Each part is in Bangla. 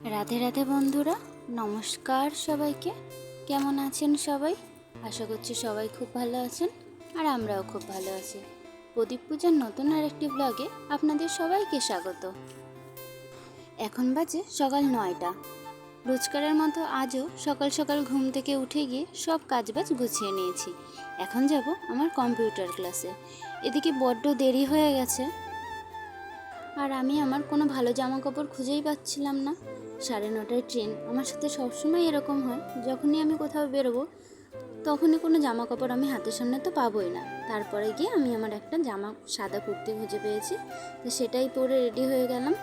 রাধে রাধে বন্ধুরা, নমস্কার সবাইকে। কেমন আছেন সবাই? আশা করছি সবাই খুব ভালো আছেন, আর আমরাও খুব ভালো আছি। প্রদীপ পূজার নতুন আরেকটি ব্লগে আপনাদের সবাইকে স্বাগত। এখন বাজে সকাল 9টা। রোজকারের মতো আজও সকাল সকাল ঘুম থেকে উঠে গিয়ে সব কাজবাজ গুছিয়ে নিয়েছি। এখন যাব আমার কম্পিউটার ক্লাসে। এদিকে বড্ড দেরি হয়ে গেছে, আর আমি আমার কোনো ভালো জামা কাপড় খুঁজেই পাচ্ছিলাম না। 9:30টায় ট্রেন। আমার সাথে সবসময় এরকম হয়, যখনই আমি কোথাও বেরোবো তখনই কোনো জামা কাপড় আমি হাতের সামনে তো পাবোই না। তারপরে গিয়ে আমি আমার একটা সাদা কুর্তি খুঁজে পেয়েছি, তো সেটাই পরে রেডি হয়ে গেলাম।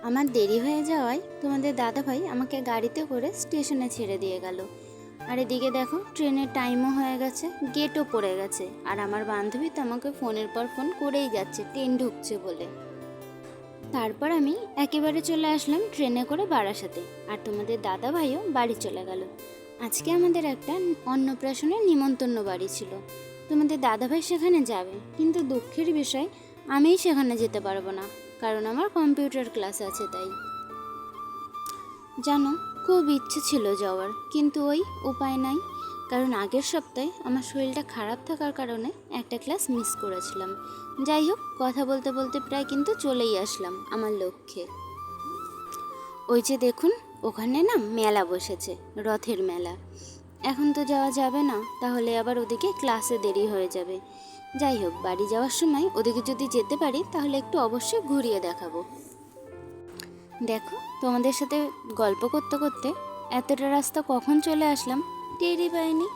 আমার দেরি হয়ে যাওয়ায় তোমাদের দাদাভাই আমাকে গাড়িতে করে স্টেশনে ছেড়ে দিয়ে গেল। আর এদিকে দেখো, ট্রেনের টাইমও হয়ে গেছে, গেটও পড়ে গেছে, আর আমার বান্ধবী তো আমাকে ফোনের পর ফোন করেই যাচ্ছে ট্রেন ঢুকছে বলে। তারপর আমি একেবারে চলে আসলাম ট্রেনে করে বারাসাতে, আর তোমাদের দাদাভাইও বাড়ি চলে গেল। আজকে আমাদের একটা অন্নপ্রাশনের নিমন্ত্রণ বাড়ি ছিল। তোমাদের দাদাভাই সেখানে যাবে, কিন্তু দুঃখের বিষয় আমিই সেখানে যেতে পারবো না, কারণ আমার কম্পিউটার ক্লাস আছে। তাই জানো, খুব ইচ্ছে ছিল যাওয়ার, কিন্তু ওই উপায় নাই। কারণ আগের সপ্তাহে আমার শরীরটা খারাপ থাকার কারণে একটা ক্লাস মিস করেছিলাম। যাই হোক, কথা বলতে বলতে প্রায় কিন্তু চলেই আসলাম আমার লক্ষ্যে। ওই যে দেখুন, ওখানে না মেলা বসেছে, রথের মেলা। এখন তো যাওয়া যাবে না, তাহলে আবার ওদিকে ক্লাসে দেরি হয়ে যাবে। যাই হোক, বাড়ি যাওয়ার সময় ওদিকে যদি যেতে পারি তাহলে একটু অবশ্যই ঘুরিয়ে দেখাবো। দেখো, তোমাদের সাথে গল্প করতে করতে এতটা রাস্তা কখন চলে আসলাম টেরই পাইনি।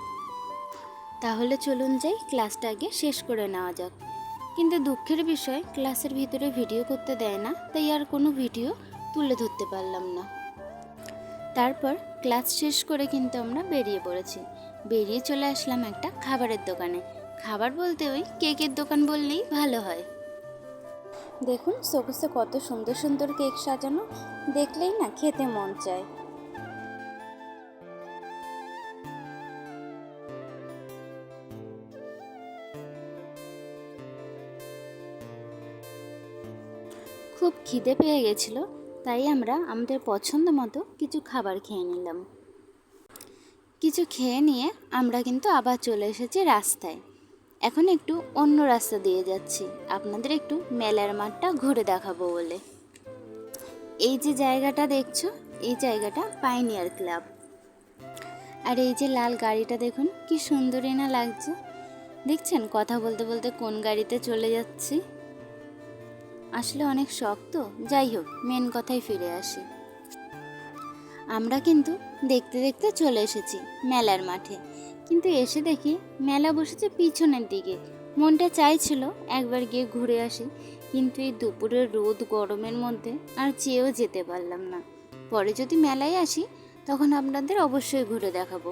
তাহলে চলুন যাই, ক্লাসটা আগে শেষ করে নেওয়া যাক। কিন্তু দুঃখের বিষয়, ক্লাসের ভিতরে ভিডিও করতে দেয় না, তাই আর কোনো ভিডিও তুলে ধরতে পারলাম না। তারপর ক্লাস শেষ করে কিন্তু আমরা বেরিয়ে পড়েছি। বেরিয়ে চলে আসলাম একটা খাবারের দোকানে। খাবার বলতে ওই কেকের দোকান বললেই ভালো হয়। দেখুন, শোকেসে কত সুন্দর সুন্দর কেক সাজানো, দেখলেই না খেতে মন চায়। খুব খিদে পেয়ে গেছিল, তাই আমরা আমাদের পছন্দ মতো কিছু খাবার খেয়ে নিলাম। কিছু খেয়ে নিয়ে আমরা কিন্তু আবার চলে এসেছি রাস্তায়। এখন একটু অন্য রাস্তা দিয়ে যাচ্ছি, আপনাদের একটু মেলার মাঠটা ঘুরে দেখাবো বলে। এই যে জায়গাটা দেখছো, এই জায়গাটা পাইনিয়ার ক্লাব। আর এই যে লাল গাড়িটা দেখুন, কি সুন্দরই না লাগছে। দেখছেন, কথা বলতে বলতে কোন গাড়িতে চলে যাচ্ছি। আসলে অনেক শখ তো। যাই হোক, মেন কথায় ফিরে আসি। আমরা কিন্তু দেখতে দেখতে চলে এসেছি মেলার মাঠে, কিন্তু এসে দেখি মেলা বসেছে পিছনের দিকে। মনটা চাইছিল একবার গিয়ে ঘুরে আসি, কিন্তু এই দুপুরের রোদ গরমের মধ্যে আর চেয়েও যেতে পারলাম না। পরে যদি মেলায় আসি তখন আপনাদের অবশ্যই ঘুরে দেখাবো।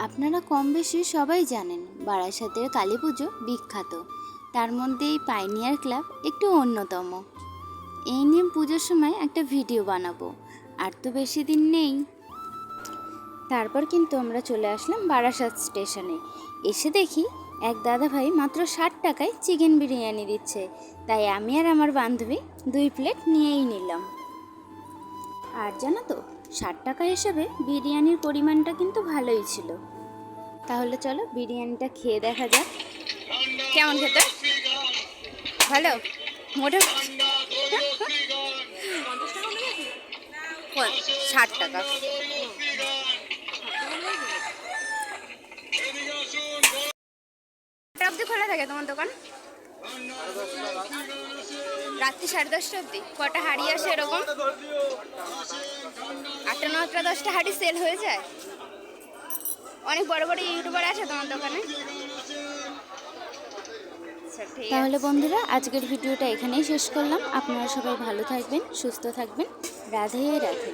আপনারা কম বেশি সবাই জানেন বারাসাতের কালী পুজো বিখ্যাত, তার মধ্যে এই পাইনিয়ার ক্লাব একটু অন্যতম। এই নিয়ে পুজোর সময় একটা ভিডিও বানাবো, আর তো বেশি দিন নেই। তারপর কিন্তু আমরা চলে আসলাম বারাসাত স্টেশনে। এসে দেখি এক দাদাভাই মাত্র 60 টাকায় চিকেন বিরিয়ানি দিচ্ছে, তাই আমি আর আমার বান্ধবী 2 প্লেট নিয়েই নিলাম। আর জানো তো, 60 টাকা হিসেবে বিরিয়ানির পরিমাণটা কিন্তু ভালোই ছিল। তাহলে চলো বিরিয়ানিটা খেয়ে দেখা যাক কেমন খেতে। ভালো মোটে 60 টাকা। অবধি খোলা থাকে তোমার দোকান? রাত্রি 10:30 অবধি। কটা হাড়ি আসে এরকম? 8টা 9টা 10টা হাড়ি সেল হয়ে যায়। অনেক বড় বড় ইউটিউবার আছে তোমার দোকানে? তাহলে বন্ধুরা, আজকের ভিডিওটা এখানেই শেষ করলাম। আপনারা সবাই ভালো থাকবেন, সুস্থ থাকবেন। রাধে রাধে।